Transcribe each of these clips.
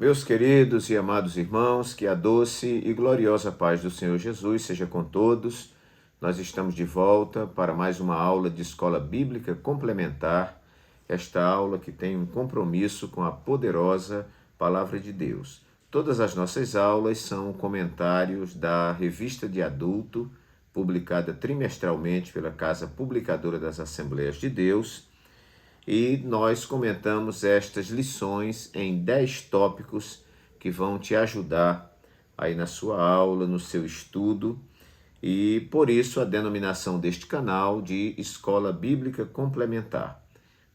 Meus queridos e amados irmãos, que a doce e gloriosa paz do Senhor Jesus seja com todos. Nós estamos de volta para mais uma aula de Escola Bíblica Complementar, esta aula que tem um compromisso com a poderosa Palavra de Deus. Todas as nossas aulas são comentários da Revista de Adulto, publicada trimestralmente pela Casa Publicadora das Assembleias de Deus, e nós comentamos estas lições em 10 tópicos que vão te ajudar aí na sua aula, no seu estudo, e por isso a denominação deste canal de Escola Bíblica Complementar.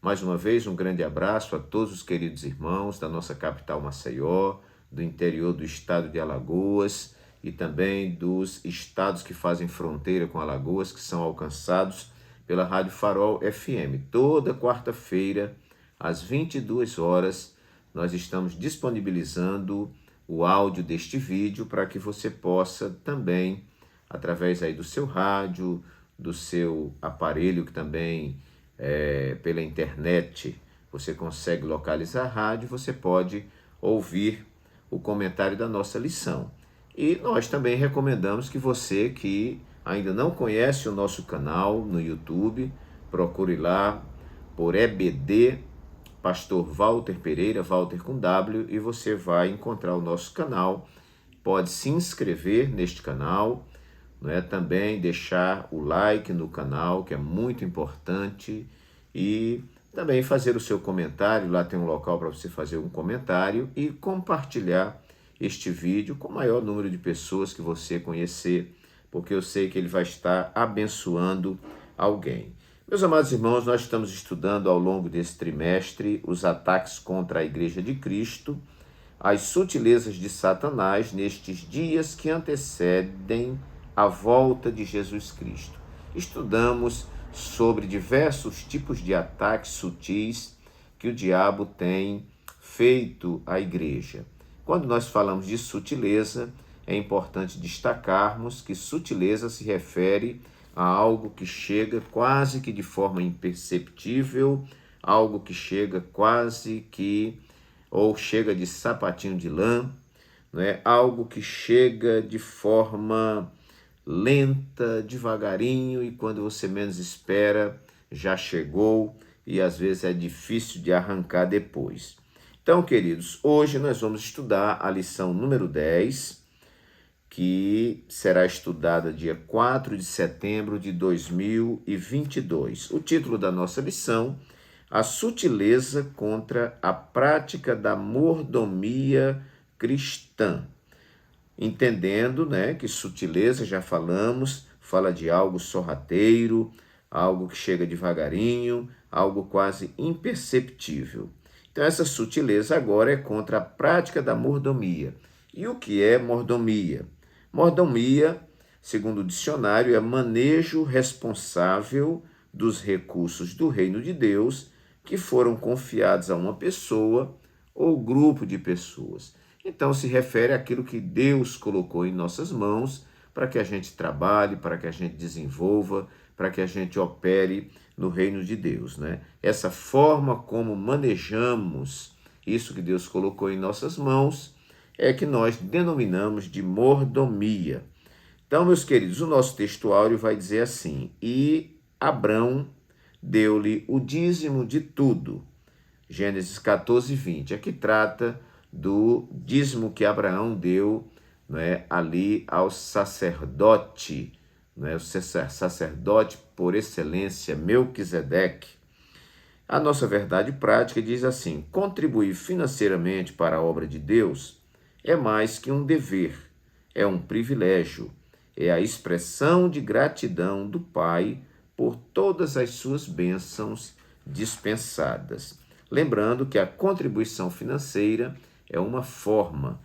Mais uma vez, um grande abraço a todos os queridos irmãos da nossa capital Maceió, do interior do estado de Alagoas e também dos estados que fazem fronteira com Alagoas, que são alcançados pela Rádio Farol FM. Toda quarta-feira, às 22 horas, nós estamos disponibilizando o áudio deste vídeo para que você possa também, através aí do seu rádio, do seu aparelho, que também pela internet você consegue localizar a rádio, você pode ouvir o comentário da nossa lição. E nós também recomendamos que você que ainda não conhece o nosso canal no YouTube, procure lá por EBD, Pastor Walter Pereira, Walter com W, e você vai encontrar o nosso canal. Pode se inscrever neste canal, também deixar o like no canal, que é muito importante, e também fazer o seu comentário. Lá tem um local para você fazer um comentário e compartilhar este vídeo com o maior número de pessoas que você conhecer, porque eu sei que ele vai estar abençoando alguém. Meus amados irmãos, nós estamos estudando ao longo desse trimestre os ataques contra a Igreja de Cristo, as sutilezas de Satanás nestes dias que antecedem a volta de Jesus Cristo. Estudamos sobre diversos tipos de ataques sutis que o diabo tem feito à igreja. Quando nós falamos de sutileza, é importante destacarmos que sutileza se refere a algo que chega quase que de forma imperceptível, algo que chega quase que, ou chega de sapatinho de lã, algo que chega de forma lenta, devagarinho, e quando você menos espera, já chegou, e às vezes é difícil de arrancar depois. Então, queridos, hoje nós vamos estudar a lição número 10, que será estudada dia 4 de setembro de 2022. O título da nossa lição: A sutileza contra a prática da mordomia cristã. Entendendo, que sutileza, já falamos, fala de algo sorrateiro, algo que chega devagarinho, algo quase imperceptível. Então, essa sutileza agora é contra a prática da mordomia. E o que é mordomia? Mordomia, segundo o dicionário, é manejo responsável dos recursos do reino de Deus que foram confiados a uma pessoa ou grupo de pessoas. Então, se refere àquilo que Deus colocou em nossas mãos para que a gente trabalhe, para que a gente desenvolva, para que a gente opere no reino de Deus, Essa forma como manejamos isso que Deus colocou em nossas mãos é que nós denominamos de mordomia. Então, meus queridos, o nosso textuário vai dizer assim: e Abrão deu-lhe o dízimo de tudo. Gênesis 14, 20. Aqui trata do dízimo que Abraão deu ali ao sacerdote, o sacerdote por excelência, Melquisedeque. A nossa verdade prática diz assim: contribuir financeiramente para a obra de Deus é mais que um dever, é um privilégio, é a expressão de gratidão do Pai por todas as suas bênçãos dispensadas. Lembrando que a contribuição financeira é uma forma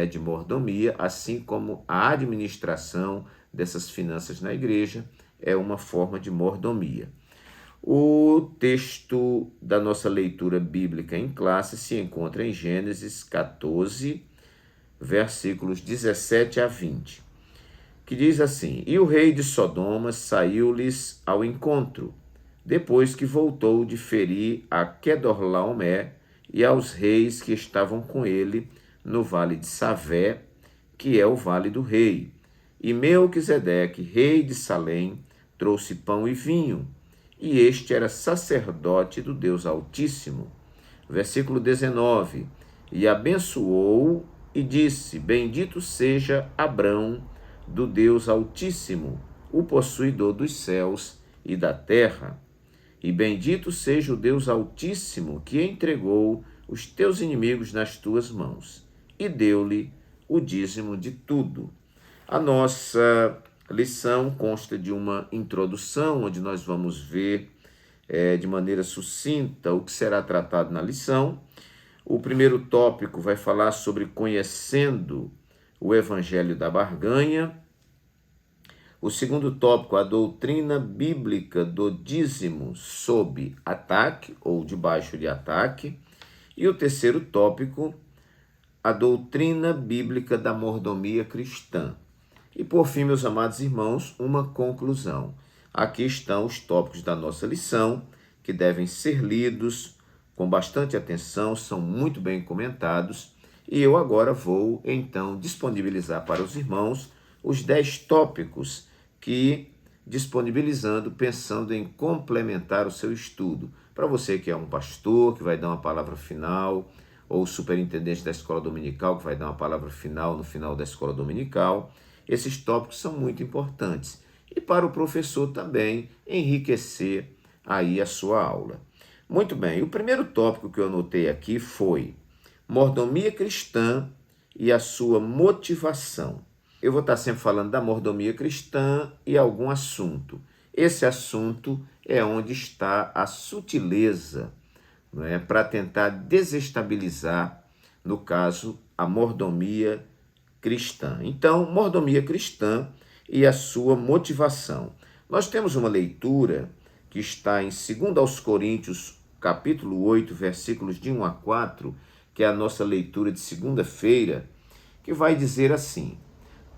de mordomia, assim como a administração dessas finanças na igreja é uma forma de mordomia. O texto da nossa leitura bíblica em classe se encontra em Gênesis 14, versículos 17 a 20, que diz assim: e o rei de Sodoma saiu-lhes ao encontro, depois que voltou de ferir a Quedorlaomé e aos reis que estavam com ele no vale de Savé, que é o vale do rei. E Melquisedeque, rei de Salém, trouxe pão e vinho, e este era sacerdote do Deus Altíssimo. Versículo 19. E abençoou e disse: Bendito seja Abrão do Deus Altíssimo, o possuidor dos céus e da terra. E bendito seja o Deus Altíssimo, que entregou os teus inimigos nas tuas mãos, e deu-lhe o dízimo de tudo. A nossa lição consta de uma introdução, onde nós vamos ver de maneira sucinta o que será tratado na lição. O primeiro tópico vai falar sobre conhecendo o Evangelho da Barganha. O segundo tópico, a doutrina bíblica do dízimo sob ataque ou debaixo de ataque. E o terceiro tópico, a doutrina bíblica da mordomia cristã. E por fim, meus amados irmãos, uma conclusão. Aqui estão os tópicos da nossa lição, que devem ser lidos com bastante atenção, são muito bem comentados. E eu agora vou, então, disponibilizar para os irmãos os 10 tópicos que, disponibilizando, pensando em complementar o seu estudo. Para você que é um pastor, que vai dar uma palavra final, ou superintendente da escola dominical, que vai dar uma palavra final no final da escola dominical, esses tópicos são muito importantes. E para o professor também enriquecer aí a sua aula. Muito bem, o primeiro tópico que eu anotei aqui foi mordomia cristã e a sua motivação. Eu vou estar sempre falando da mordomia cristã e algum assunto. Esse assunto é onde está a sutileza, não é? Para tentar desestabilizar, no caso, a mordomia cristã. Então, mordomia cristã e a sua motivação. Nós temos uma leitura que está em 2 aos Coríntios, capítulo 8, versículos de 1 a 4, que é a nossa leitura de segunda-feira, que vai dizer assim: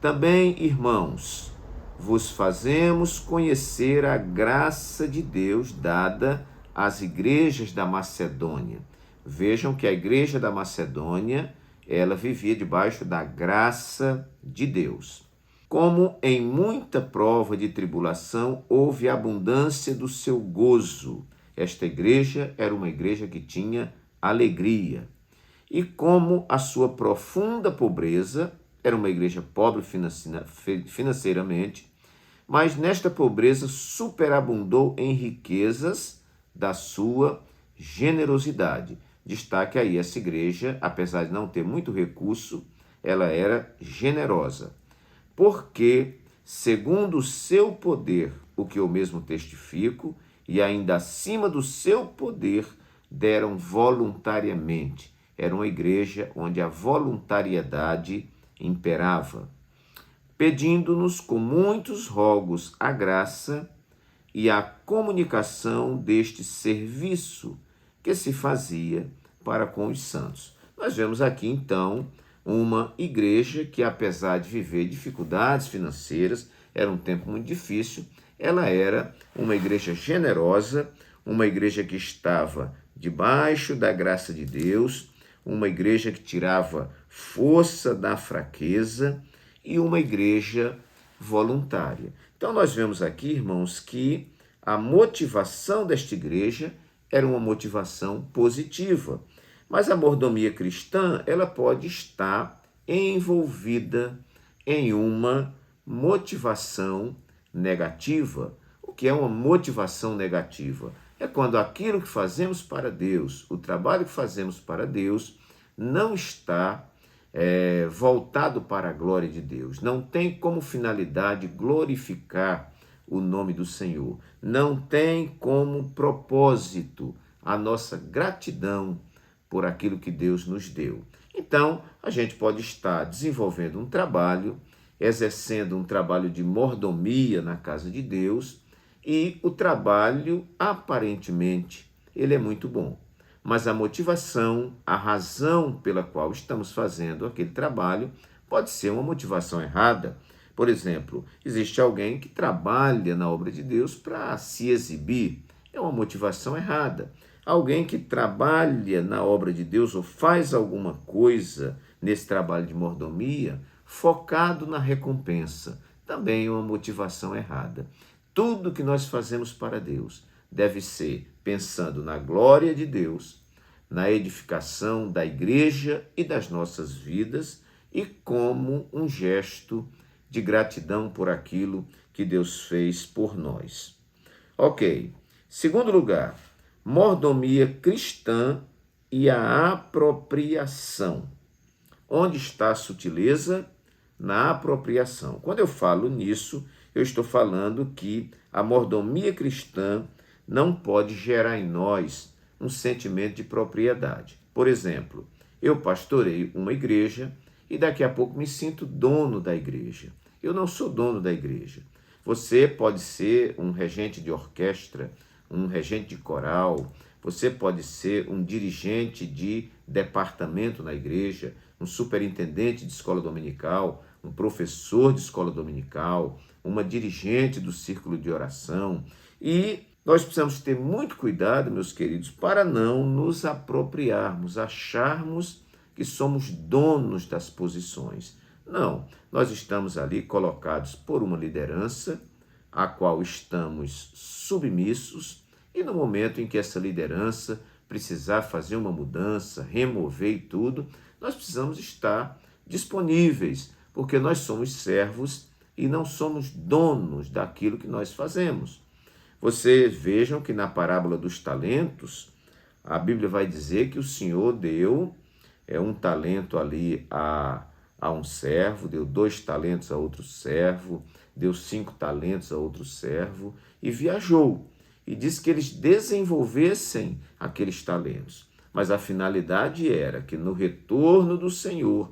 Também, irmãos, vos fazemos conhecer a graça de Deus dada às igrejas da Macedônia. Vejam que a igreja da Macedônia, ela vivia debaixo da graça de Deus. Como em muita prova de tribulação houve abundância do seu gozo. Esta igreja era uma igreja que tinha alegria. E como a sua profunda pobreza, era uma igreja pobre financeiramente, mas nesta pobreza superabundou em riquezas da sua generosidade. Destaque aí essa igreja, apesar de não ter muito recurso, ela era generosa. Porque, segundo o seu poder, o que eu mesmo testifico, e ainda acima do seu poder, deram voluntariamente. Era uma igreja onde a voluntariedade imperava, pedindo-nos com muitos rogos a graça e a comunicação deste serviço que se fazia para com os santos. Nós vemos aqui, então, uma igreja que, apesar de viver dificuldades financeiras, era um tempo muito difícil, ela era uma igreja generosa, uma igreja que estava debaixo da graça de Deus, uma igreja que tirava força da fraqueza e uma igreja voluntária. Então nós vemos aqui, irmãos, que a motivação desta igreja era uma motivação positiva, mas a mordomia cristã, ela pode estar envolvida em uma motivação negativa. O que é uma motivação negativa? É quando aquilo que fazemos para Deus, o trabalho que fazemos para Deus, não está voltado para a glória de Deus. Não tem como finalidade glorificar o nome do Senhor. Não tem como propósito a nossa gratidão por aquilo que Deus nos deu. Então, a gente pode estar desenvolvendo um trabalho, exercendo um trabalho de mordomia na casa de Deus, e o trabalho, aparentemente, ele é muito bom. Mas a motivação, a razão pela qual estamos fazendo aquele trabalho, pode ser uma motivação errada. Por exemplo, existe alguém que trabalha na obra de Deus para se exibir. É uma motivação errada. alguém que trabalha na obra de Deus ou faz alguma coisa nesse trabalho de mordomia focado na recompensa. Também é uma motivação errada. Tudo que nós fazemos para Deus deve ser pensando na glória de Deus, na edificação da igreja e das nossas vidas e como um gesto de gratidão por aquilo que Deus fez por nós. Ok. Segundo lugar, mordomia cristã e a apropriação. Onde está a sutileza? Na apropriação. Quando eu falo nisso, eu estou falando que a mordomia cristã não pode gerar em nós um sentimento de propriedade. Por exemplo, eu pastoreio uma igreja e daqui a pouco me sinto dono da igreja. Eu não sou dono da igreja. Você pode ser um regente de orquestra, um regente de coral, você pode ser um dirigente de departamento na igreja, um superintendente de escola dominical, um professor de escola dominical, uma dirigente do círculo de oração. E nós precisamos ter muito cuidado, meus queridos, para não nos apropriarmos, acharmos que somos donos das posições. Não, nós estamos ali colocados por uma liderança, a qual estamos submissos, e no momento em que essa liderança precisar fazer uma mudança, remover e tudo, nós precisamos estar disponíveis, porque nós somos servos e não somos donos daquilo que nós fazemos. Vocês vejam que na parábola dos talentos, a Bíblia vai dizer que o Senhor deu um talento ali a um servo, deu 2 talentos a outro servo, deu 5 talentos a outro servo e viajou. E disse que eles desenvolvessem aqueles talentos. Mas a finalidade era que no retorno do Senhor,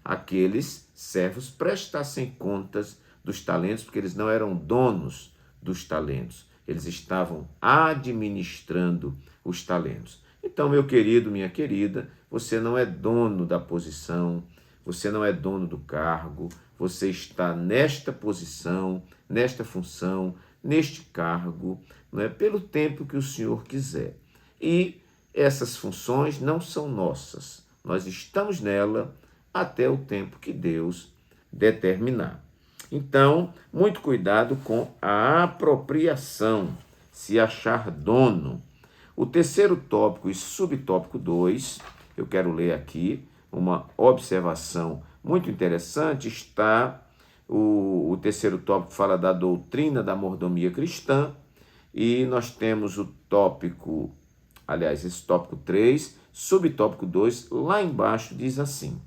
aqueles servos prestassem contas dos talentos, porque eles não eram donos dos talentos. Eles estavam administrando os talentos. Então, meu querido, minha querida, você não é dono da posição, você não é dono do cargo, você está nesta posição, nesta função, neste cargo, não é, pelo tempo que o Senhor quiser. E essas funções não são nossas. Nós estamos nela até o tempo que Deus determinar. Então, muito cuidado com a apropriação, se achar dono. O terceiro tópico e subtópico 2, eu quero ler aqui uma observação muito interessante, está o terceiro tópico fala da doutrina da mordomia cristã, e nós temos o tópico, aliás, esse tópico 3, subtópico 2, lá embaixo diz assim: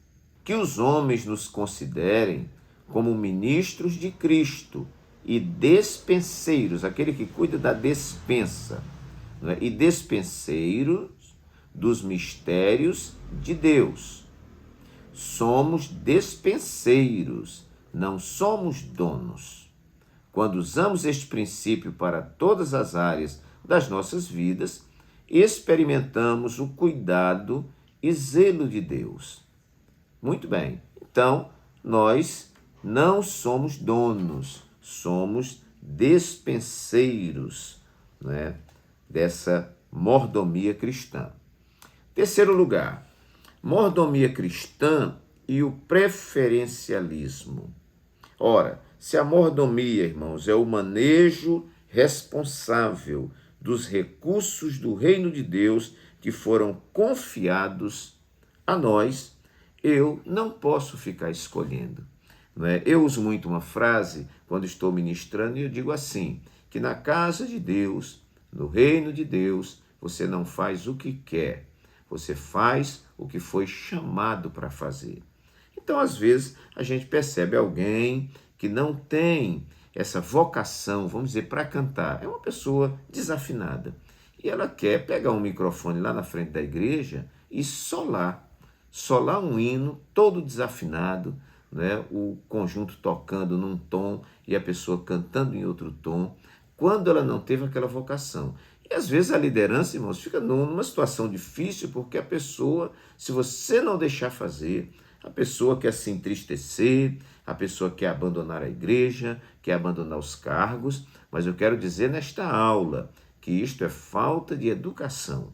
que os homens nos considerem como ministros de Cristo e despenseiros, aquele que cuida da despensa, né? E despenseiros dos mistérios de Deus. Somos despenseiros, não somos donos. Quando usamos este princípio para todas as áreas das nossas vidas, experimentamos o cuidado e zelo de Deus. Muito bem, então nós não somos donos, somos despenseiros, né, dessa mordomia cristã. Terceiro lugar, mordomia cristã e o preferencialismo. Ora, se a mordomia, irmãos, é o manejo responsável dos recursos do reino de Deus que foram confiados a nós, eu não posso ficar escolhendo. Não é? Eu uso muito uma frase quando estou ministrando e eu digo assim, que na casa de Deus, no reino de Deus, você não faz o que quer, você faz o que foi chamado para fazer. Então, às vezes, a gente percebe alguém que não tem essa vocação, vamos dizer, para cantar. É uma pessoa desafinada. E ela quer pegar um microfone lá na frente da igreja e solar um hino todo desafinado, né? O conjunto tocando num tom e a pessoa cantando em outro tom, quando ela não teve aquela vocação. E às vezes a liderança, irmãos, fica numa situação difícil, porque a pessoa, se você não deixar fazer, a pessoa quer se entristecer, a pessoa quer abandonar a igreja, quer abandonar os cargos, mas eu quero dizer nesta aula que isto é falta de educação.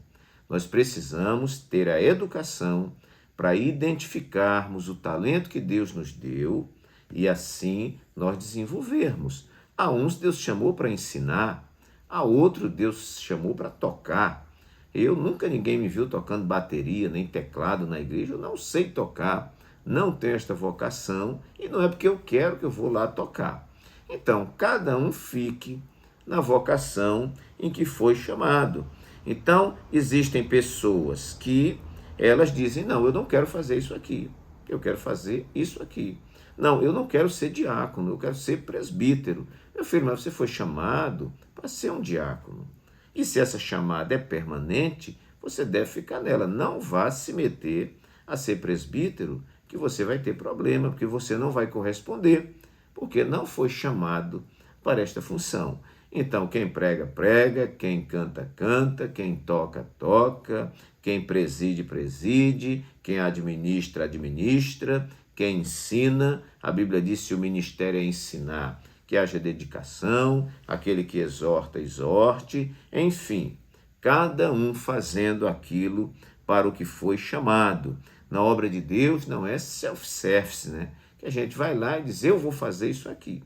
Nós precisamos ter a educação para identificarmos o talento que Deus nos deu e assim nós desenvolvermos. A uns Deus chamou para ensinar, a outro Deus chamou para tocar. Ninguém me viu tocando bateria, nem teclado na igreja, eu não sei tocar, não tenho esta vocação e não é porque eu quero que eu vou lá tocar. Então, cada um fique na vocação em que foi chamado. Então, existem pessoas que elas dizem, não, eu não quero fazer isso aqui, eu quero fazer isso aqui. Não, eu não quero ser diácono, eu quero ser presbítero. Meu filho, mas você foi chamado para ser um diácono. E se essa chamada é permanente, você deve ficar nela. Não vá se meter a ser presbítero, que você vai ter problema, porque você não vai corresponder, porque não foi chamado para esta função. Então, quem prega, prega, quem canta, canta, quem toca, toca, quem preside, preside, quem administra, administra, quem ensina. A Bíblia diz que o ministério é ensinar, que haja dedicação, aquele que exorta, exorte, enfim, cada um fazendo aquilo para o que foi chamado. Na obra de Deus não é self-service, né? Que a gente vai lá e diz, eu vou fazer isso aqui.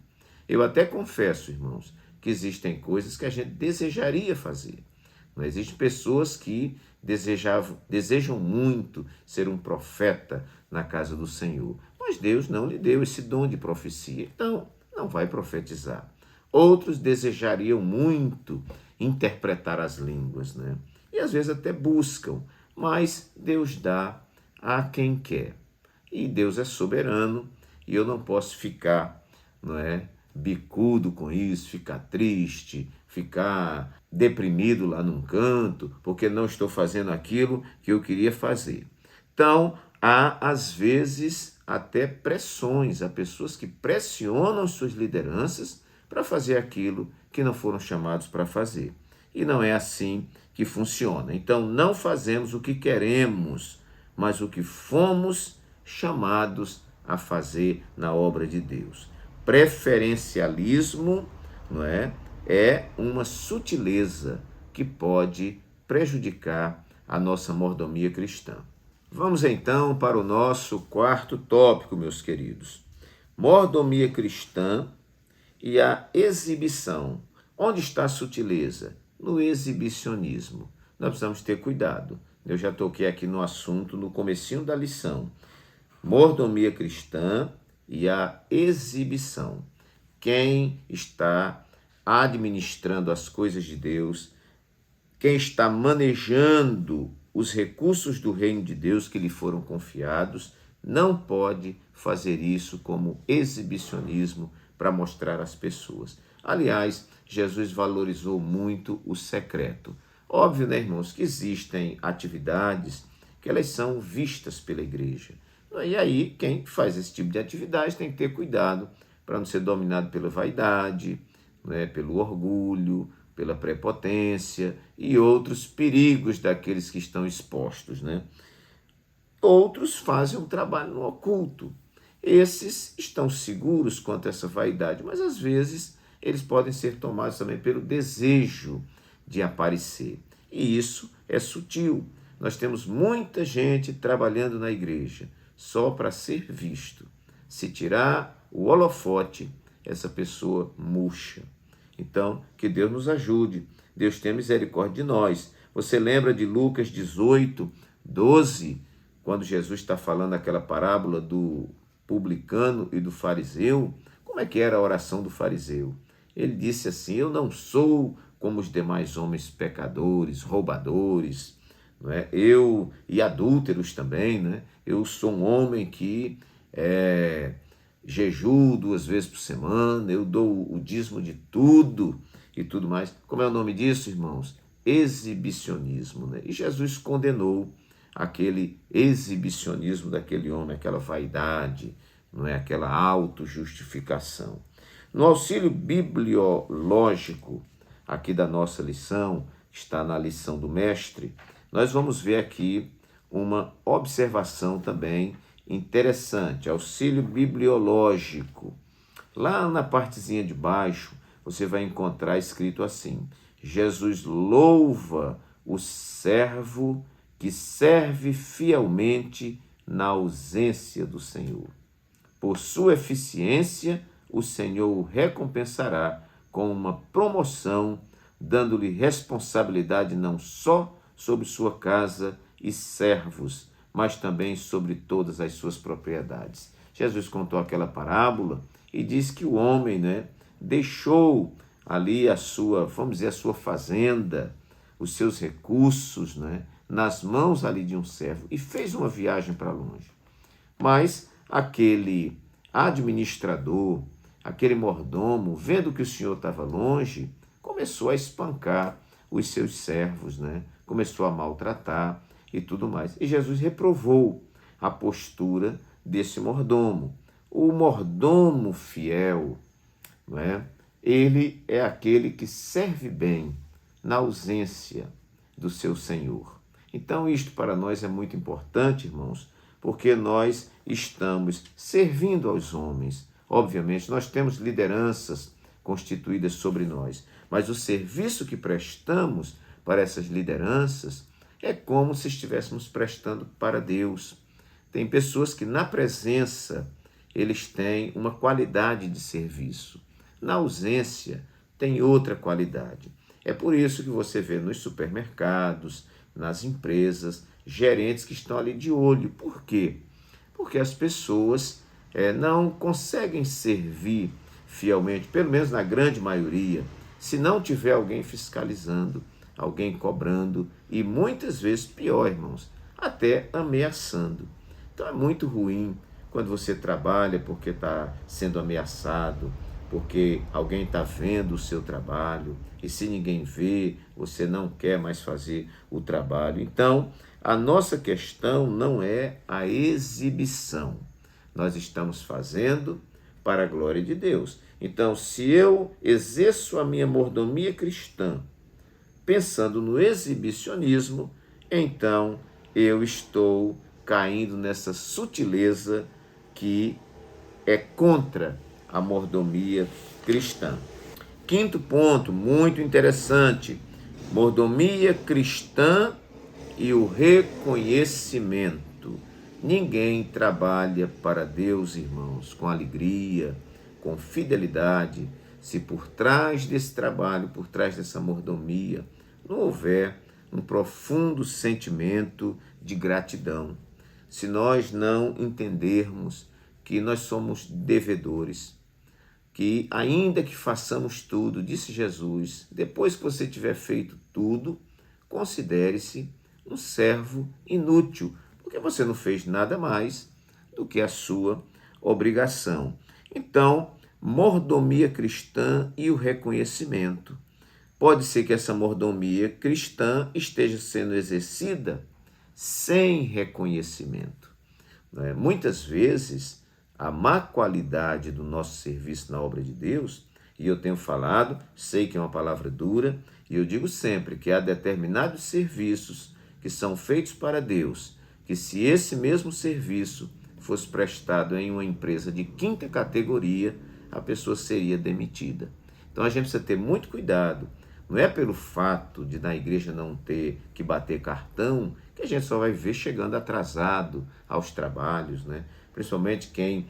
Eu até confesso, irmãos, que existem coisas que a gente desejaria fazer. Não existem pessoas que desejam muito ser um profeta na casa do Senhor, mas Deus não lhe deu esse dom de profecia, então não vai profetizar. Outros desejariam muito interpretar as línguas, né? E às vezes até buscam, mas Deus dá a quem quer. E Deus é soberano e eu não posso ficar, não é, bicudo com isso, ficar triste, ficar deprimido lá num canto, porque não estou fazendo aquilo que eu queria fazer. Então, há às vezes até pressões, há pessoas que pressionam suas lideranças para fazer aquilo que não foram chamados para fazer. E não é assim que funciona. Então, não fazemos o que queremos, mas o que fomos chamados a fazer na obra de Deus. Preferencialismo, não é uma sutileza que pode prejudicar a nossa mordomia cristã. Vamos então para o nosso quarto tópico, meus queridos. Mordomia cristã e a exibição. Onde está a sutileza? No exibicionismo. Nós precisamos ter cuidado. Eu já toquei aqui no assunto no comecinho da lição. Mordomia cristã e a exibição. Quem está administrando as coisas de Deus, quem está manejando os recursos do reino de Deus que lhe foram confiados, não pode fazer isso como exibicionismo para mostrar às pessoas. Aliás, Jesus valorizou muito o secreto. Óbvio, né, irmãos, que existem atividades que elas são vistas pela igreja. E aí, quem faz esse tipo de atividade tem que ter cuidado para não ser dominado pela vaidade, né, pelo orgulho, pela prepotência e outros perigos daqueles que estão expostos, né? Outros fazem um trabalho no oculto. Esses estão seguros quanto a essa vaidade, mas às vezes eles podem ser tomados também pelo desejo de aparecer. E isso é sutil. Nós temos muita gente trabalhando na igreja só para ser visto. Se tirar o holofote, essa pessoa murcha. Então, que Deus nos ajude. Deus tenha misericórdia de nós. Você lembra de Lucas 18, 12, quando Jesus está falando aquela parábola do publicano e do fariseu? Como é que era a oração do fariseu? Ele disse assim, eu não sou como os demais homens pecadores, roubadores, não é? E adúlteros também, né? Eu sou um homem que jejuo 2 vezes por semana, eu dou o dízimo de tudo e tudo mais. Como é o nome disso, irmãos? Exibicionismo, né? E Jesus condenou aquele exibicionismo daquele homem, aquela vaidade, não é? Aquela autojustificação. No auxílio bibliológico aqui da nossa lição, está na lição do mestre, nós vamos ver aqui uma observação também interessante, auxílio bibliológico. Lá na partezinha de baixo, você vai encontrar escrito assim, Jesus louva o servo que serve fielmente na ausência do Senhor. Por sua eficiência, o Senhor o recompensará com uma promoção, dando-lhe responsabilidade não só sobre sua casa e servos, mas também sobre todas as suas propriedades. Jesus contou aquela parábola e disse que o homem, deixou ali a sua, vamos dizer, a sua fazenda, os seus recursos, nas mãos ali de um servo e fez uma viagem para longe. Mas aquele administrador, aquele mordomo, vendo que o senhor estava longe, começou a espancar os seus servos, começou a maltratar e tudo mais. E Jesus reprovou a postura desse mordomo. O mordomo fiel, ele é aquele que serve bem na ausência do seu Senhor. Então, isto para nós é muito importante, irmãos, porque nós estamos servindo aos homens. Obviamente, nós temos lideranças constituídas sobre nós, mas o serviço que prestamos para essas lideranças é como se estivéssemos prestando para Deus. Tem pessoas que na presença eles têm uma qualidade de serviço, na ausência tem outra qualidade. É por isso que você vê nos supermercados, nas empresas, gerentes que estão ali de olho. Por quê? Porque as pessoas não conseguem servir fielmente, pelo menos na grande maioria, se não tiver alguém fiscalizando, alguém cobrando e muitas vezes pior, irmãos, até ameaçando. Então é muito ruim quando você trabalha porque está sendo ameaçado, porque alguém está vendo o seu trabalho e se ninguém vê, você não quer mais fazer o trabalho. Então, a nossa questão não é a exibição. Nós estamos fazendo para a glória de Deus. Então, se eu exerço a minha mordomia cristã pensando no exibicionismo, então eu estou caindo nessa sutileza que é contra a mordomia cristã. Quinto ponto, muito interessante, mordomia cristã e o reconhecimento. Ninguém trabalha para Deus, irmãos, com alegria, com fidelidade, se por trás desse trabalho, por trás dessa mordomia, não houver um profundo sentimento de gratidão. Se nós não entendermos que nós somos devedores, que ainda que façamos tudo, disse Jesus, depois que você tiver feito tudo, considere-se um servo inútil, porque você não fez nada mais do que a sua obrigação. Então, mordomia cristã e o reconhecimento. Pode ser que essa mordomia cristã esteja sendo exercida sem reconhecimento. Muitas vezes, a má qualidade do nosso serviço na obra de Deus, e eu tenho falado, sei que é uma palavra dura, e eu digo sempre que há determinados serviços que são feitos para Deus, que se esse mesmo serviço fosse prestado em uma empresa de quinta categoria, a pessoa seria demitida. Então a gente precisa ter muito cuidado. Não é pelo fato de na igreja não ter que bater cartão que a gente só vai ver chegando atrasado aos trabalhos, Principalmente quem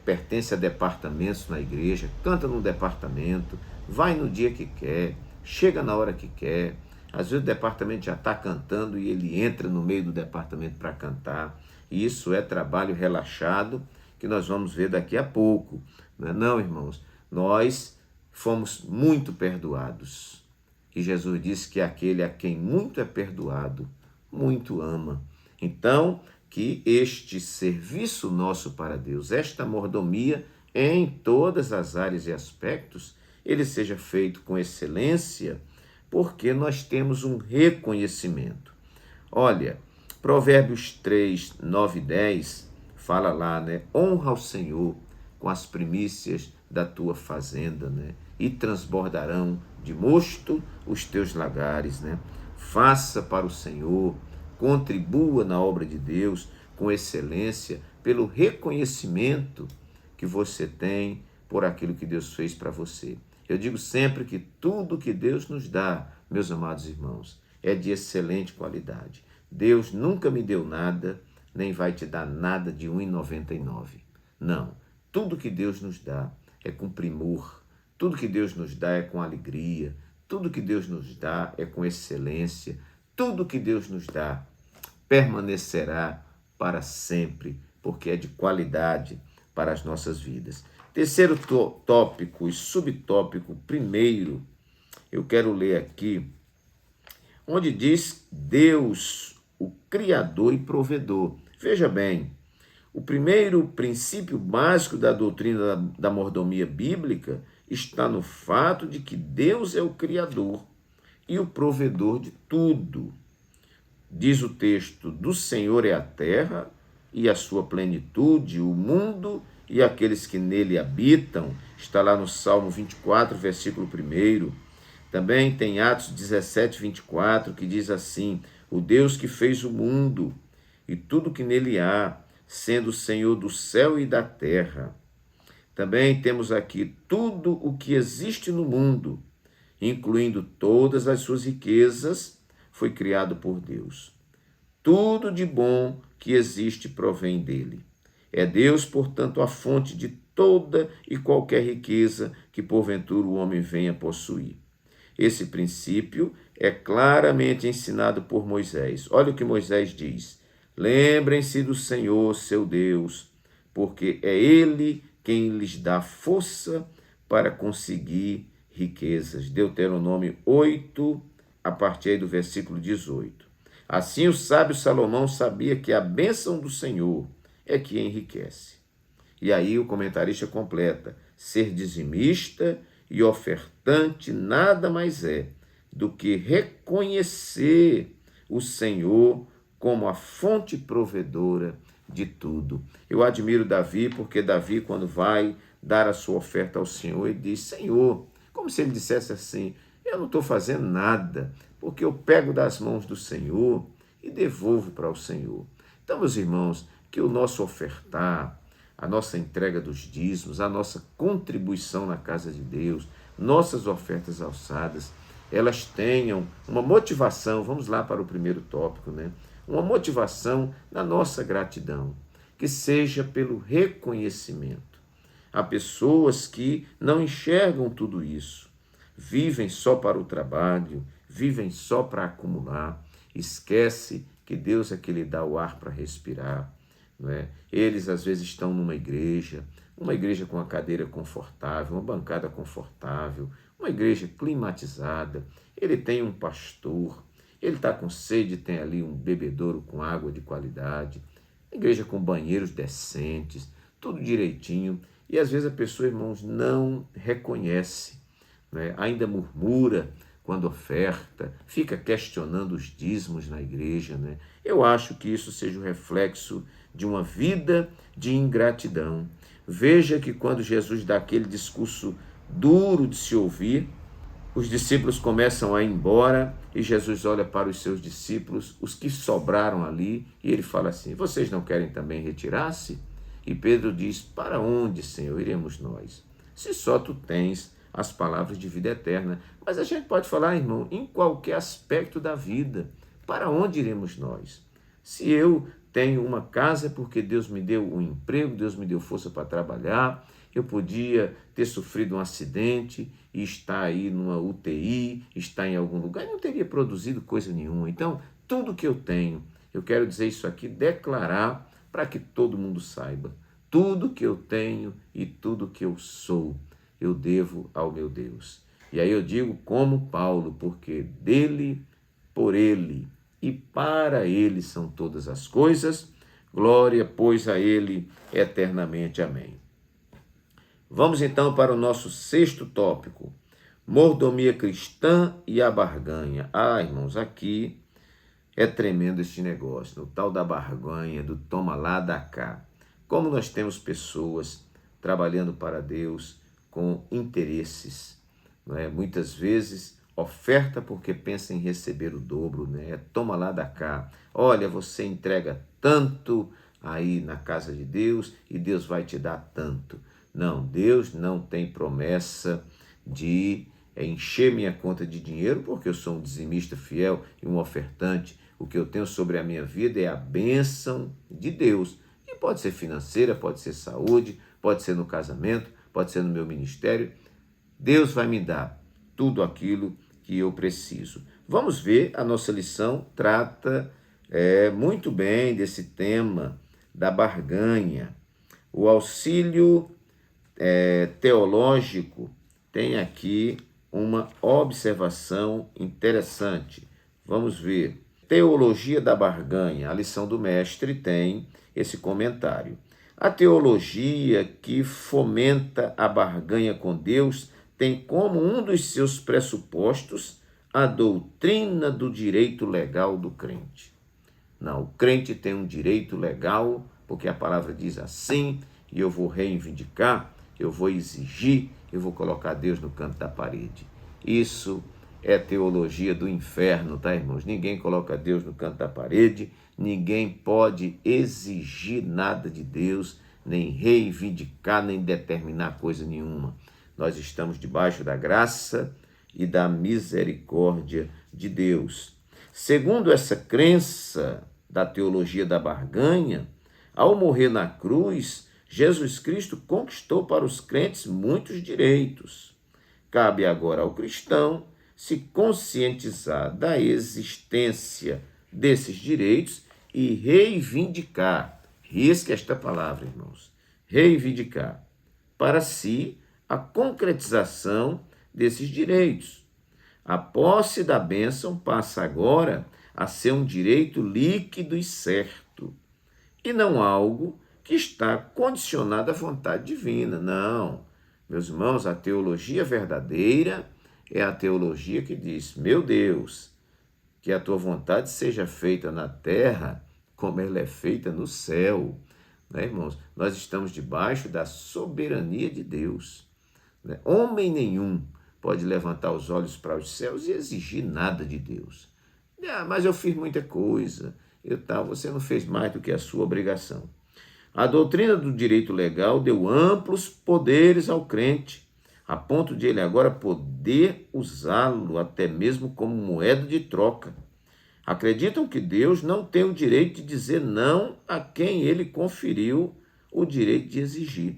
pertence a departamentos na igreja, canta no departamento, vai no dia que quer, chega na hora que quer. Às vezes o departamento já está cantando e ele entra no meio do departamento para cantar. E isso é trabalho relaxado que nós vamos ver daqui a pouco. Não, irmãos, nós fomos muito perdoados. E Jesus disse que aquele a quem muito é perdoado, muito ama. Então, que este serviço nosso para Deus, esta mordomia em todas as áreas e aspectos, ele seja feito com excelência, porque nós temos um reconhecimento. Olha, Provérbios 3, 9 e 10, fala lá, honra ao Senhor com as primícias da tua fazenda, e transbordarão de mosto os teus lagares, Faça para o Senhor, contribua na obra de Deus com excelência, pelo reconhecimento que você tem por aquilo que Deus fez para você. Eu digo sempre que tudo que Deus nos dá, meus amados irmãos, é de excelente qualidade. Deus nunca me deu nada, nem vai te dar nada de R$ 1,99. Não, tudo que Deus nos dá é com primor, tudo que Deus nos dá é com alegria, tudo que Deus nos dá é com excelência, tudo que Deus nos dá permanecerá para sempre, porque é de qualidade para as nossas vidas. Terceiro tópico e subtópico, primeiro, eu quero ler aqui, onde diz Deus, o Criador e Provedor. Veja bem, o primeiro princípio básico da doutrina da mordomia bíblica está no fato de que Deus é o Criador e o provedor de tudo. Diz o texto, do Senhor é a terra e a sua plenitude, o mundo e aqueles que nele habitam. Está lá no Salmo 24, versículo 1. Também tem Atos 17, 24, que diz assim, o Deus que fez o mundo e tudo que nele há, sendo o Senhor do céu e da terra. Também temos aqui tudo o que existe no mundo, incluindo todas as suas riquezas, foi criado por Deus. Tudo de bom que existe provém dele. É Deus, portanto, a fonte de toda e qualquer riqueza que porventura o homem venha possuir. Esse princípio é claramente ensinado por Moisés. Olha o que Moisés diz. Lembrem-se do Senhor, seu Deus, porque é Ele quem lhes dá força para conseguir riquezas. Deuteronômio 8, a partir do versículo 18. Assim o sábio Salomão sabia que a bênção do Senhor é que enriquece. E aí o comentarista completa, ser dizimista e ofertante nada mais é do que reconhecer o Senhor como a fonte provedora de tudo. Eu admiro Davi, porque Davi, quando vai dar a sua oferta ao Senhor, ele diz, Senhor, como se ele dissesse assim, eu não estou fazendo nada, porque eu pego das mãos do Senhor e devolvo para o Senhor. Então, meus irmãos, que o nosso ofertar, a nossa entrega dos dízimos, a nossa contribuição na casa de Deus, nossas ofertas alçadas, elas tenham uma motivação, vamos lá para o primeiro tópico, né? Uma motivação na nossa gratidão, que seja pelo reconhecimento. Há pessoas que não enxergam tudo isso, vivem só para o trabalho, vivem só para acumular, esquece que Deus é que lhe dá o ar para respirar, não é? Eles às vezes estão numa igreja com uma cadeira confortável, uma bancada confortável, uma igreja climatizada, ele tem um pastor, ele está com sede, tem ali um bebedouro com água de qualidade, igreja com banheiros decentes, tudo direitinho, e às vezes a pessoa, irmãos, não reconhece, né? Ainda murmura quando oferta, fica questionando os dízimos na igreja, né? Eu acho que isso seja o reflexo de uma vida de ingratidão. Veja que quando Jesus dá aquele discurso duro de se ouvir, os discípulos começam a ir embora e Jesus olha para os seus discípulos, os que sobraram ali, e ele fala assim, vocês não querem também retirar-se? E Pedro diz, para onde, Senhor, iremos nós? Se só tu tens as palavras de vida eterna. Mas a gente pode falar, irmão, em qualquer aspecto da vida, para onde iremos nós? Se eu tenho uma casa é porque Deus me deu um emprego, Deus me deu força para trabalhar, eu podia ter sofrido um acidente e estar aí numa UTI, estar em algum lugar, e não teria produzido coisa nenhuma. Então, tudo que eu tenho, eu quero dizer isso aqui, declarar para que todo mundo saiba, tudo que eu tenho e tudo que eu sou, eu devo ao meu Deus. E aí eu digo como Paulo, porque dele, por ele e para ele são todas as coisas, glória, pois, a ele eternamente. Amém. Vamos então para o nosso sexto tópico, mordomia cristã e a barganha. Irmãos, aqui é tremendo este negócio, no tal da barganha, do toma lá, dá cá. Como nós temos pessoas trabalhando para Deus com interesses, não é? Muitas vezes oferta porque pensa em receber o dobro, né? Toma lá, dá cá. Olha, você entrega tanto aí na casa de Deus e Deus vai te dar tanto. Não, Deus não tem promessa de é encher minha conta de dinheiro, porque eu sou um dizimista fiel e um ofertante. O que eu tenho sobre a minha vida é a bênção de Deus. E pode ser financeira, pode ser saúde, pode ser no casamento, pode ser no meu ministério. Deus vai me dar tudo aquilo que eu preciso. Vamos ver, a nossa lição trata muito bem desse tema da barganha. O auxílio teológico tem aqui uma observação interessante. Vamos ver. Teologia da barganha. A lição do mestre tem esse comentário. A teologia que fomenta a barganha com Deus tem como um dos seus pressupostos a doutrina do direito legal do crente. Não, o crente tem um direito legal, porque a palavra diz assim, e eu vou reivindicar, eu vou exigir, eu vou colocar Deus no canto da parede. Isso é teologia do inferno, tá, irmãos? Ninguém coloca Deus no canto da parede, ninguém pode exigir nada de Deus, nem reivindicar, nem determinar coisa nenhuma. Nós estamos debaixo da graça e da misericórdia de Deus. Segundo essa crença da teologia da barganha, ao morrer na cruz, Jesus Cristo conquistou para os crentes muitos direitos. Cabe agora ao cristão se conscientizar da existência desses direitos e reivindicar, risque esta palavra, irmãos, reivindicar para si a concretização desses direitos. A posse da bênção passa agora a ser um direito líquido e certo, e não algo que está condicionado à vontade divina. Não, meus irmãos, a teologia verdadeira é a teologia que diz: meu Deus, que a tua vontade seja feita na terra como ela é feita no céu. Né, irmãos? Nós estamos debaixo da soberania de Deus. Né? Homem nenhum pode levantar os olhos para os céus e exigir nada de Deus. Mas eu fiz muita coisa. Você não fez mais do que a sua obrigação. A doutrina do direito legal deu amplos poderes ao crente, a ponto de ele agora poder usá-lo até mesmo como moeda de troca. Acreditam que Deus não tem o direito de dizer não a quem ele conferiu o direito de exigir.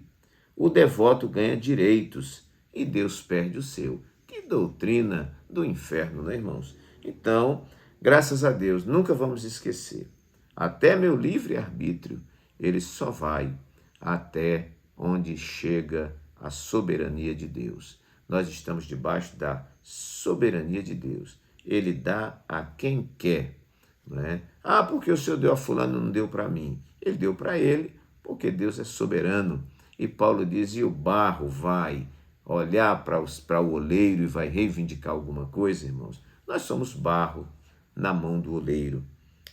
O devoto ganha direitos e Deus perde o seu. Que doutrina do inferno, né, irmãos? Então, graças a Deus, nunca vamos esquecer. Até meu livre-arbítrio, ele só vai até onde chega a soberania de Deus. Nós estamos debaixo da soberania de Deus. Ele dá a quem quer. Não é? Porque o Senhor deu a fulano, não deu para mim. Ele deu para ele, porque Deus é soberano. E Paulo diz, e o barro vai olhar para o oleiro e vai reivindicar alguma coisa, irmãos? Nós somos barro na mão do oleiro.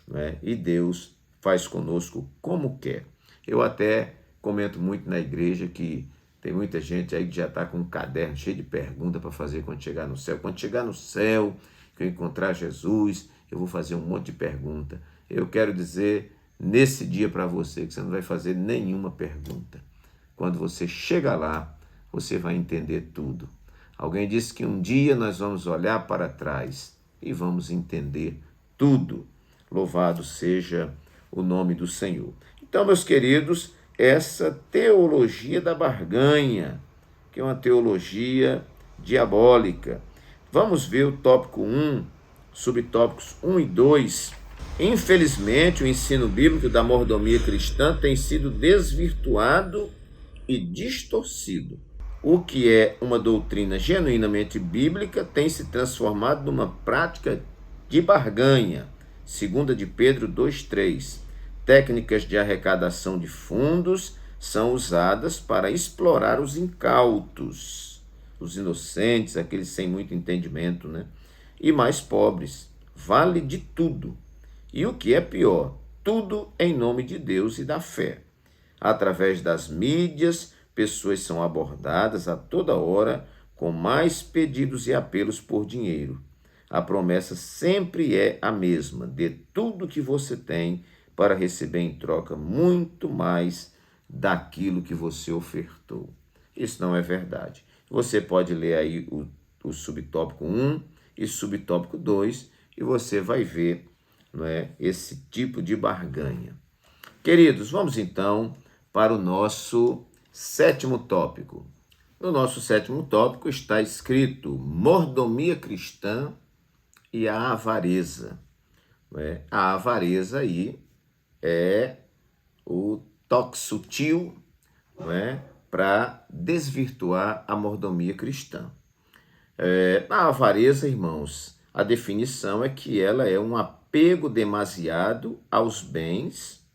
Não é? E Deus faz conosco como quer. Eu até comento muito na igreja que tem muita gente aí que já está com um caderno cheio de perguntas para fazer quando chegar no céu. Quando chegar no céu, que eu encontrar Jesus, eu vou fazer um monte de pergunta. Eu quero dizer nesse dia para você que você não vai fazer nenhuma pergunta. Quando você chega lá, você vai entender tudo. Alguém disse que um dia nós vamos olhar para trás e vamos entender tudo. Louvado seja o nome do Senhor. Então, meus queridos, essa teologia da barganha, que é uma teologia diabólica. Vamos ver o tópico 1, subtópicos 1 e 2. Infelizmente, o ensino bíblico da mordomia cristã tem sido desvirtuado e distorcido. O que é uma doutrina genuinamente bíblica tem se transformado numa prática de barganha. 2 de Pedro 2,3. Técnicas de arrecadação de fundos são usadas para explorar os incautos, os inocentes, aqueles sem muito entendimento, né? E mais pobres. Vale de tudo. E o que é pior, tudo em nome de Deus e da fé. Através das mídias, pessoas são abordadas a toda hora com mais pedidos e apelos por dinheiro. A promessa sempre é a mesma: dê tudo que você tem para receber em troca muito mais daquilo que você ofertou. Isso não é verdade. Você pode ler aí o subtópico 1 e subtópico 2, e você vai ver, não é, esse tipo de barganha. Queridos, vamos então para o nosso sétimo tópico. No nosso sétimo tópico está escrito mordomia cristã e a avareza. Não é? A avareza aí é o toque sutil, não é, para desvirtuar a mordomia cristã. A avareza, irmãos, a definição é que ela é um apego demasiado aos bens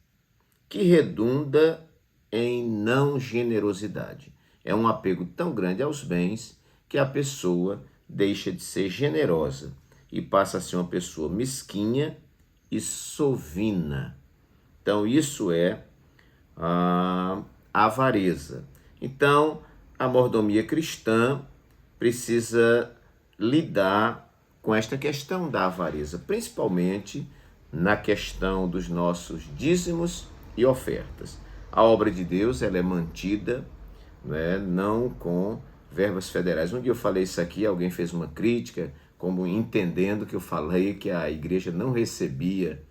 que redunda em não generosidade. É um apego tão grande aos bens que a pessoa deixa de ser generosa e passa a ser uma pessoa mesquinha e sovina. Então, isso é a avareza. Então, a mordomia cristã precisa lidar com esta questão da avareza, principalmente na questão dos nossos dízimos e ofertas. A obra de Deus ela é mantida, né, não com verbas federais. Um dia eu falei isso aqui, alguém fez uma crítica, como entendendo que eu falei que a igreja não recebia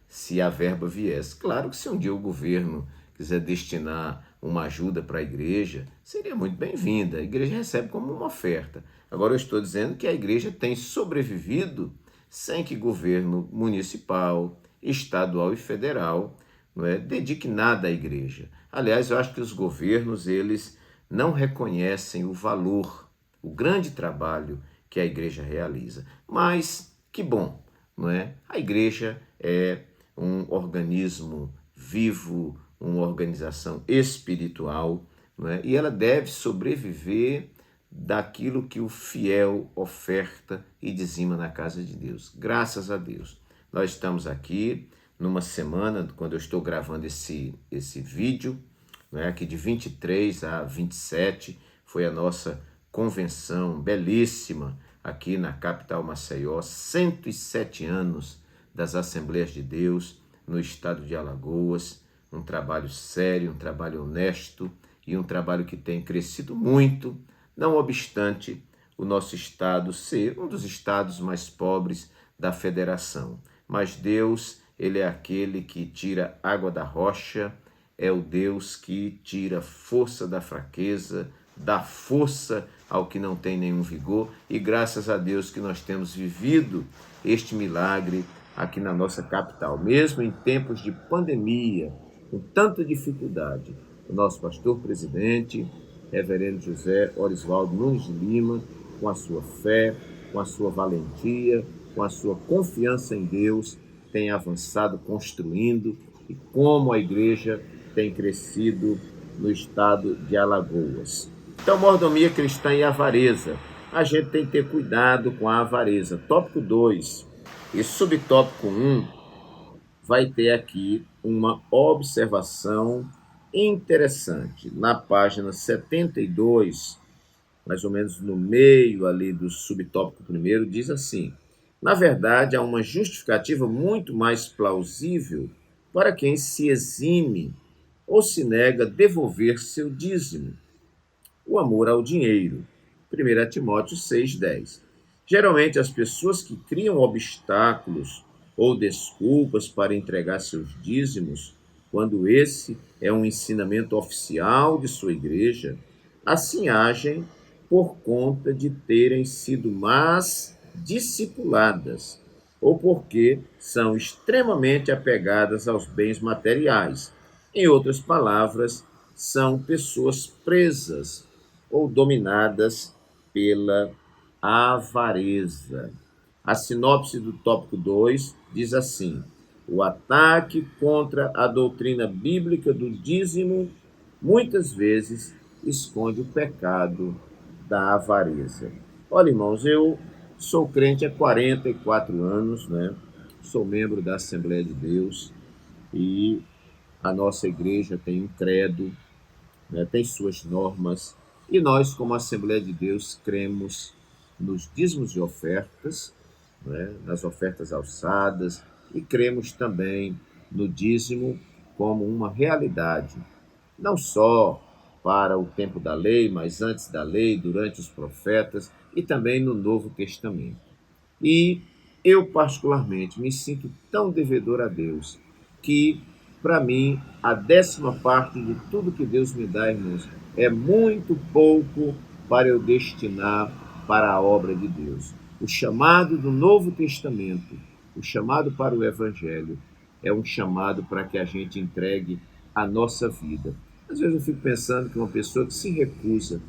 se a verba viesse. Claro que se um dia o governo quiser destinar uma ajuda para a igreja, seria muito bem-vinda. A igreja recebe como uma oferta. Agora eu estou dizendo que a igreja tem sobrevivido sem que governo municipal, estadual e federal, não é, dedique nada à igreja. Aliás, eu acho que os governos, eles não reconhecem o valor, o grande trabalho que a igreja realiza. Mas, que bom, não é? A igreja é um organismo vivo, uma organização espiritual, não é? E ela deve sobreviver daquilo que o fiel oferta e dizima na casa de Deus. Graças a Deus. Nós estamos aqui numa semana, quando eu estou gravando esse vídeo, né, que de 23 a 27 foi a nossa convenção belíssima aqui na capital Maceió, 107 anos das Assembleias de Deus no estado de Alagoas, um trabalho sério, um trabalho honesto e um trabalho que tem crescido muito, não obstante o nosso estado ser um dos estados mais pobres da federação. Mas Deus, ele é aquele que tira água da rocha, é o Deus que tira força da fraqueza, dá força ao que não tem nenhum vigor, e graças a Deus que nós temos vivido este milagre aqui na nossa capital, mesmo em tempos de pandemia, com tanta dificuldade. O nosso pastor presidente, reverendo José Orisvaldo Nunes de Lima, com a sua fé, com a sua valentia, com a sua confiança em Deus, tem avançado construindo, e como a igreja tem crescido no estado de Alagoas. Então, mordomia cristã e avareza. A gente tem que ter cuidado com a avareza. Tópico 2 e subtópico 1 vai ter aqui uma observação interessante. Na página 72, mais ou menos no meio ali do subtópico primeiro, diz assim: na verdade, há uma justificativa muito mais plausível para quem se exime ou se nega a devolver seu dízimo: o amor ao dinheiro. 1 Timóteo 6,10. Geralmente, as pessoas que criam obstáculos ou desculpas para entregar seus dízimos, quando esse é um ensinamento oficial de sua igreja, assim agem por conta de terem sido más discipuladas ou porque são extremamente apegadas aos bens materiais. Em outras palavras, são pessoas presas ou dominadas pela avareza. A sinopse do tópico 2 diz assim: o ataque contra a doutrina bíblica do dízimo muitas vezes esconde o pecado da avareza. Olha, irmãos, eu sou crente há 44 anos, né? Sou membro da Assembleia de Deus e a nossa igreja tem um credo, né? Tem suas normas, e nós, como Assembleia de Deus, cremos nos dízimos e ofertas, né? Nas ofertas alçadas, e cremos também no dízimo como uma realidade, não só para o tempo da lei, mas antes da lei, durante os profetas e também no Novo Testamento. E eu, particularmente, me sinto tão devedor a Deus que, para mim, a 10ª parte de tudo que Deus me dá, irmãos, é muito pouco para eu destinar para a obra de Deus. O chamado do Novo Testamento, o chamado para o Evangelho, é um chamado para que a gente entregue a nossa vida. Às vezes eu fico pensando que uma pessoa que se recusa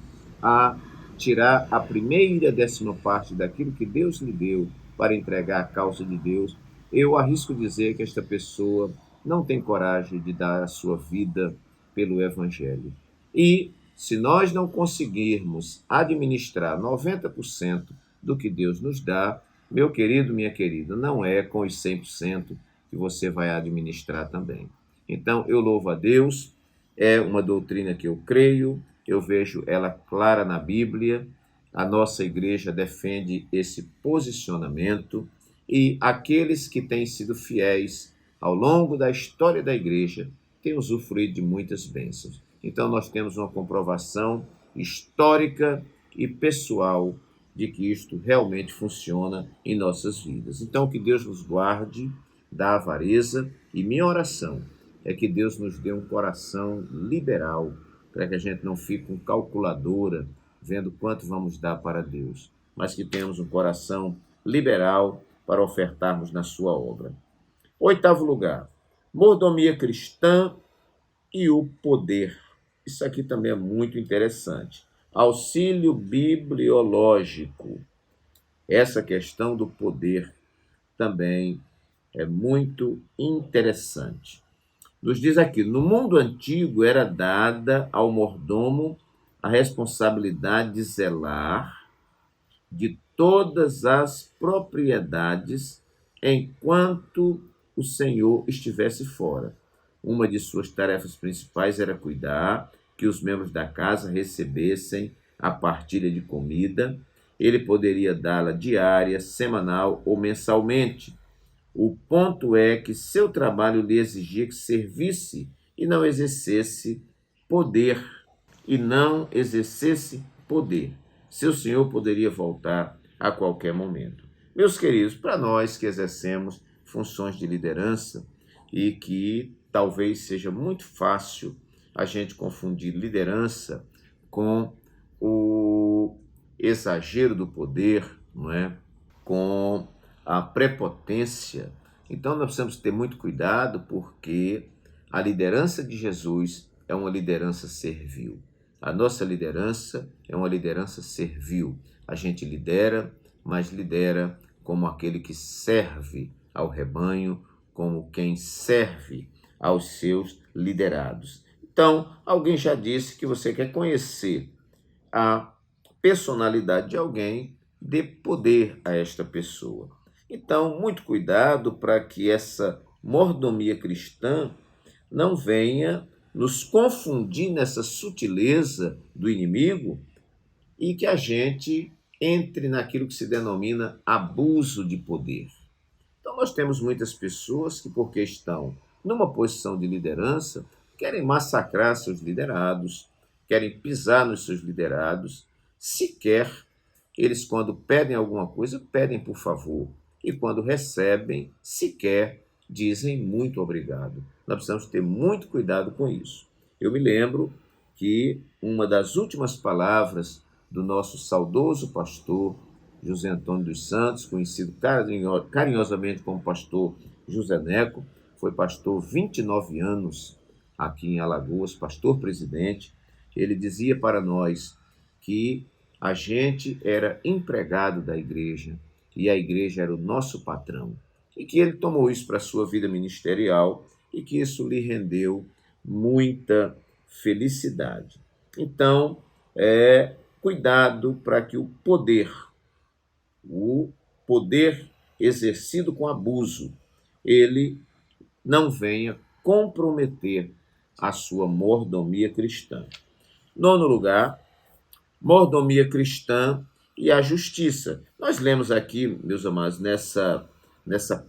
a tirar a primeira 10ª parte daquilo que Deus lhe deu para entregar a causa de Deus, eu arrisco dizer que esta pessoa não tem coragem de dar a sua vida pelo Evangelho. E se nós não conseguirmos administrar 90% do que Deus nos dá, meu querido, minha querida, não é com os 100% que você vai administrar também. Então, eu louvo a Deus, é uma doutrina que eu creio, eu vejo ela clara na Bíblia, a nossa igreja defende esse posicionamento e aqueles que têm sido fiéis ao longo da história da igreja têm usufruído de muitas bênçãos. Então, nós temos uma comprovação histórica e pessoal de que isto realmente funciona em nossas vidas. Então, que Deus nos guarde da avareza e minha oração é que Deus nos dê um coração liberal, para que a gente não fique com calculadora, vendo quanto vamos dar para Deus, mas que tenhamos um coração liberal para ofertarmos na sua obra. 8º lugar, mordomia cristã e o poder. Isso aqui também é muito interessante. Auxílio bibliológico. Essa questão do poder também é muito interessante. Nos diz aqui, no mundo antigo era dada ao mordomo a responsabilidade de zelar de todas as propriedades enquanto o senhor estivesse fora. Uma de suas tarefas principais era cuidar que os membros da casa recebessem a partilha de comida. Ele poderia dá-la diária, semanal ou mensalmente. O ponto é que seu trabalho lhe exigia que servisse e não exercesse poder. Seu senhor poderia voltar a qualquer momento. Meus queridos, para nós que exercemos funções de liderança e que talvez seja muito fácil a gente confundir liderança com o exagero do poder, não é? Com a prepotência. Então nós precisamos ter muito cuidado, porque a liderança de Jesus é uma liderança servil. A nossa liderança é uma liderança servil. A gente lidera, mas lidera como aquele que serve ao rebanho, como quem serve aos seus liderados. Então, alguém já disse que você quer conhecer a personalidade de alguém, dê poder a esta pessoa. Então, muito cuidado para que essa mordomia cristã não venha nos confundir nessa sutileza do inimigo e que a gente entre naquilo que se denomina abuso de poder. Então, nós temos muitas pessoas que, porque estão numa posição de liderança, querem massacrar seus liderados, querem pisar nos seus liderados. Sequer eles, quando pedem alguma coisa, pedem por favor. E quando recebem, sequer dizem muito obrigado. Nós precisamos ter muito cuidado com isso. Eu me lembro que uma das últimas palavras do nosso saudoso pastor José Antônio dos Santos, conhecido carinhosamente como pastor José Neco, foi pastor 29 anos aqui em Alagoas, pastor presidente. Ele dizia para nós que a gente era empregado da igreja e a igreja era o nosso patrão. E que ele tomou isso para a sua vida ministerial e que isso lhe rendeu muita felicidade. Então, cuidado para que o poder exercido com abuso, ele não venha comprometer a sua mordomia cristã. 9º lugar, mordomia cristã e a justiça. Nós lemos aqui, meus amados, nessa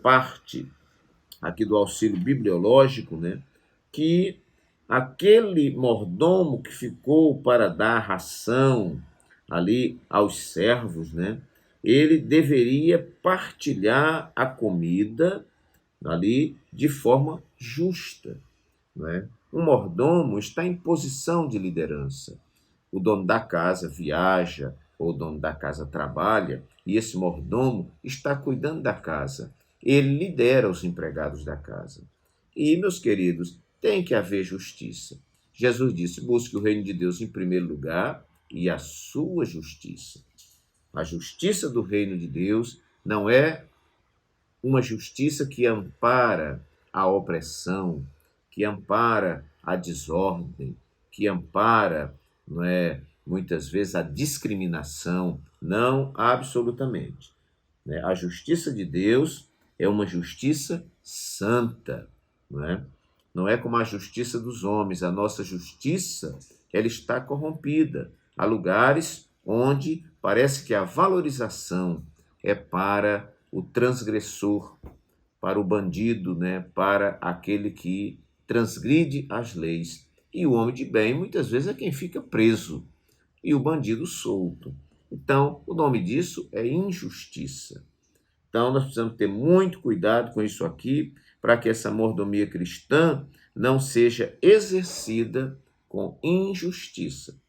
parte aqui do auxílio bibliológico, né, que aquele mordomo que ficou para dar ração ali aos servos, né? Ele deveria partilhar a comida ali de forma justa, né? Um mordomo está em posição de liderança. O dono da casa viaja, ou o dono da casa trabalha, e esse mordomo está cuidando da casa. Ele lidera os empregados da casa. E, meus queridos, tem que haver justiça. Jesus disse: busque o reino de Deus em primeiro lugar e a sua justiça. A justiça do reino de Deus não é uma justiça que ampara a opressão, que ampara a desordem, que ampara, não é, muitas vezes a discriminação. Não, absolutamente. Né? A justiça de Deus é uma justiça santa, não é? Não é como a justiça dos homens. A nossa justiça, ela está corrompida. Há lugares onde parece que a valorização é para o transgressor, para o bandido, né? Para aquele que transgride as leis. E o homem de bem, muitas vezes, é quem fica preso, e o bandido solto. Então, o nome disso é injustiça. Então, nós precisamos ter muito cuidado com isso aqui, para que essa mordomia cristã não seja exercida com injustiça.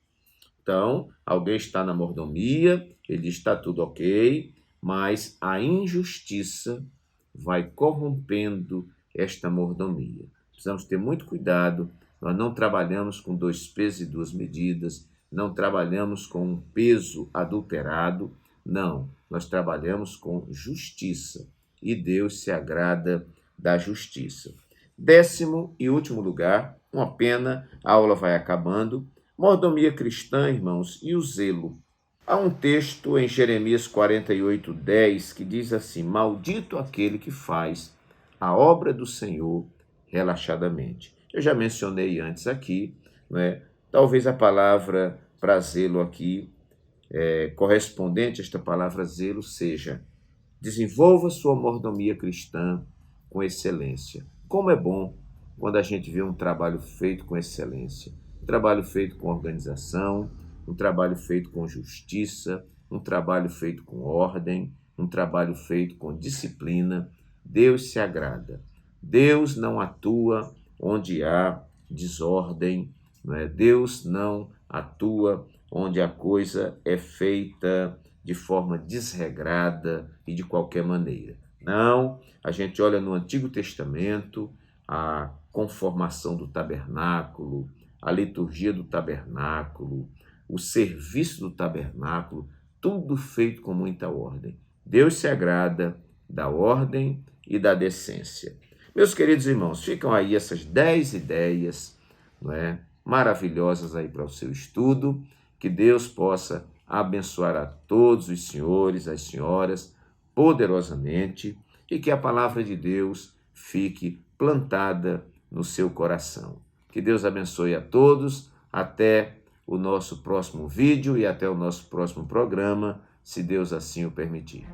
Então, alguém está na mordomia, ele diz: está tudo ok, mas a injustiça vai corrompendo esta mordomia. Precisamos ter muito cuidado. Nós não trabalhamos com 2 pesos e 2 medidas, não trabalhamos com um peso adulterado, não. Nós trabalhamos com justiça, e Deus se agrada da justiça. 10º e último lugar, uma pena, a aula vai acabando. Mordomia cristã, irmãos, e o zelo. Há um texto em Jeremias 48:10 que diz assim: maldito aquele que faz a obra do Senhor relaxadamente. Eu já mencionei antes aqui, não é? Talvez a palavra para zelo aqui, correspondente a esta palavra zelo, seja: desenvolva sua mordomia cristã com excelência. Como é bom quando a gente vê um trabalho feito com excelência, um trabalho feito com organização, um trabalho feito com justiça, um trabalho feito com ordem, um trabalho feito com disciplina. Deus se agrada. Deus não atua onde há desordem, não é? Deus não atua onde a coisa é feita de forma desregrada e de qualquer maneira. Não, a gente olha no Antigo Testamento a conformação do tabernáculo, a liturgia do tabernáculo, o serviço do tabernáculo, tudo feito com muita ordem. Deus se agrada da ordem e da decência. Meus queridos irmãos, ficam aí essas 10 ideias, não é, maravilhosas aí para o seu estudo. Que Deus possa abençoar a todos os senhores, as senhoras, poderosamente, e que a palavra de Deus fique plantada no seu coração. Que Deus abençoe a todos. Até o nosso próximo vídeo e até o nosso próximo programa, se Deus assim o permitir.